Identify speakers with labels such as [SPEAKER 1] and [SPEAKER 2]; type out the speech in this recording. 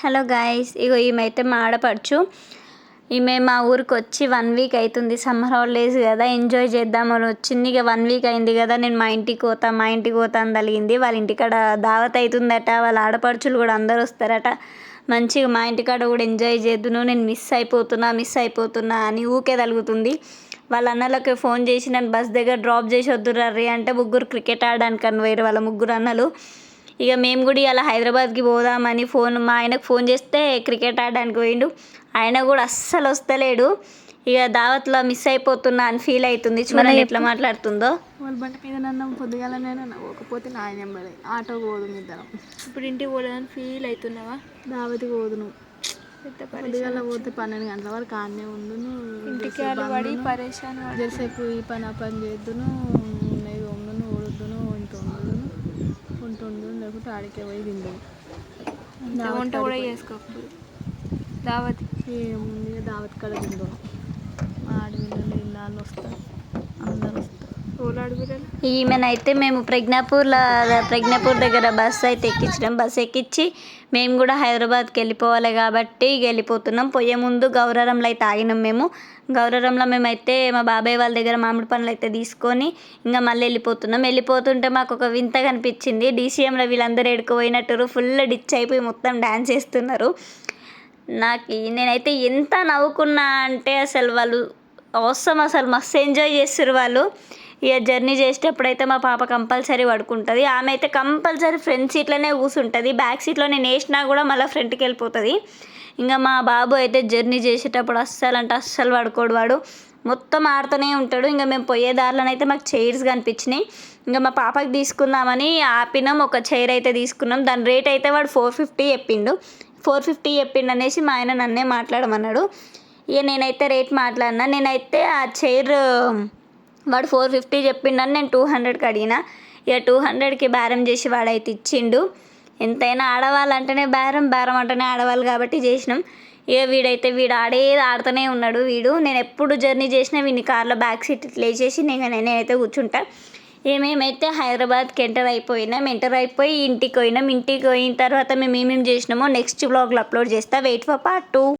[SPEAKER 1] Hello guys, ఇగో ఈమెయితే మా ఆడపడుచు. ఈమె మా ఊరికి వచ్చి 1 వీక్ అవుతుంది. సమ్మర్ హాలిడేస్ కదా, ఎంజాయ్ చేద్దామని వచ్చింది. ఇక 1 వీక్ అయింది కదా, నేను మా ఇంటికి పోతా అని తలిగింది. వాళ్ళ ఇంటికాడ దావత్ అవుతుందట, వాళ్ళ ఆడపడుచులు కూడా అందరు వస్తారట. మంచిగా మా ఇంటికాడ కూడా ఎంజాయ్ చేద్దును, నేను మిస్ అయిపోతున్నా అని ఊకే తలుగుతుంది. వాళ్ళ అన్నలకు ఫోన్ చేసి నన్ను బస్ దగ్గర డ్రాప్ చేసి వద్దుర్రీ అంటే ముగ్గురు క్రికెట్ ఆడడానికి అని పోయారు వాళ్ళ ముగ్గురు అన్నలు. ఇక మేము కూడా ఇలా హైదరాబాద్కి పోదామని మా ఆయనకు ఫోన్ చేస్తే క్రికెట్ ఆడడానికి పోయిండు. ఆయన కూడా అస్సలు వస్తలేడు. ఇక దావత్లో మిస్ అయిపోతున్నా అని ఫీల్ అవుతుంది. చూడండి ఎట్లా మాట్లాడుతుందో.
[SPEAKER 2] వాళ్ళ బండి మీద నన్ను పొద్దుగాల నేను పోకపోతే నా ఆయన పడే ఆటో పోదు ఇద్దరం.
[SPEAKER 1] ఇప్పుడు ఇంటికి పోలేదని ఫీల్ అవుతున్నావా?
[SPEAKER 2] దావతికి పోదును, పొద్దుగాల పోతే 12 గంటల వరకు ఆడనే ఉండును. జరసేపు ఈ పని ఆ పని చేద్దును, ఉన్నది వండును ఊడుద్దును, ఇంత వండును లేకపోతే ఆడికే పోయి తిండు.
[SPEAKER 1] వంట కూడా చేసుకోకపోదు. దావత్
[SPEAKER 2] ఏముంది, దావత్ కాడ తిండు. ఆడపిల్లలు ఇల్లు వస్తారు, అందరు వస్తారు.
[SPEAKER 1] ఈమెనైతే మేము ప్రజ్ఞాపూర్ దగ్గర బస్సు అయితే ఎక్కించడం. బస్సు ఎక్కించి మేము కూడా హైదరాబాద్కి వెళ్ళిపోవాలి కాబట్టి వెళ్ళిపోతున్నాం. పోయే ముందు గౌరారంలో అయితే ఆగినాం. గౌరారంలో మేమైతే మా బాబాయ్ వాళ్ళ దగ్గర మామిడి పండ్లు అయితే తీసుకొని ఇంకా మళ్ళీ వెళ్ళిపోతుంటే మాకు ఒక వింతగా అనిపించింది. డీసీఎంలో వీళ్ళందరూ ఎడుకుపోయినట్టు ఫుల్ డిచ్ అయిపోయి మొత్తం డ్యాన్స్ చేస్తున్నారు. నేనైతే ఎంత నవ్వుకున్నా అంటే అసలు వాళ్ళు అసలు మస్తు ఎంజాయ్ చేస్తారు వాళ్ళు. ఇక జర్నీ చేసేటప్పుడు అయితే మా పాప కంపల్సరీ పడుకుంటుంది. ఆమె అయితే కంపల్సరీ ఫ్రంట్ సీట్లోనే కూర్చుంటుంది. బ్యాక్ సీట్లో నేను వేసినా కూడా మళ్ళీ ఫ్రంట్కి వెళ్ళిపోతుంది. ఇంకా మా బాబు అయితే జర్నీ చేసేటప్పుడు అస్సలు పడుకోడు. వాడు మొత్తం ఆడుతూనే ఉంటాడు. ఇంకా మేము పోయే దారిలోనైతే మాకు చైర్స్ కనిపించినాయి. ఇంకా మా పాపకి తీసుకుందామని ఆపినాం. ఒక చైర్ అయితే తీసుకున్నాం. దాని రేట్ అయితే వాడు 450 చెప్పిండు. 450 చెప్పిండు అనేసి మా ఆయన నన్నే మాట్లాడమన్నాడు. ఇక నేనైతే రేట్ మాట్లాడినా. నేనైతే ఆ చైర్ వాడు 450 చెప్పిండని నేను 200కి అడిగిన. ఇక 200కి బేరం చేసి వాడైతే ఇచ్చిండు. ఎంతైనా ఆడవాళ్ళంటేనే బేరం అంటేనే ఆడవాళ్ళు కాబట్టి చేసినాం. ఇక వీడు ఆడుతూనే ఉన్నాడు. నేను ఎప్పుడు జర్నీ చేసినా వీడిని కార్లో బ్యాక్ సీట్ ఇట్లా వేసేసి నేనైతే కూర్చుంటా. మేమైతే హైదరాబాద్కి ఎంటర్ అయిపోయి ఇంటికి పోయిన తర్వాత మేము ఏమేమి చేసినామో నెక్స్ట్ వ్లాగ్లో అప్లోడ్ చేస్తా. Wait for part 2.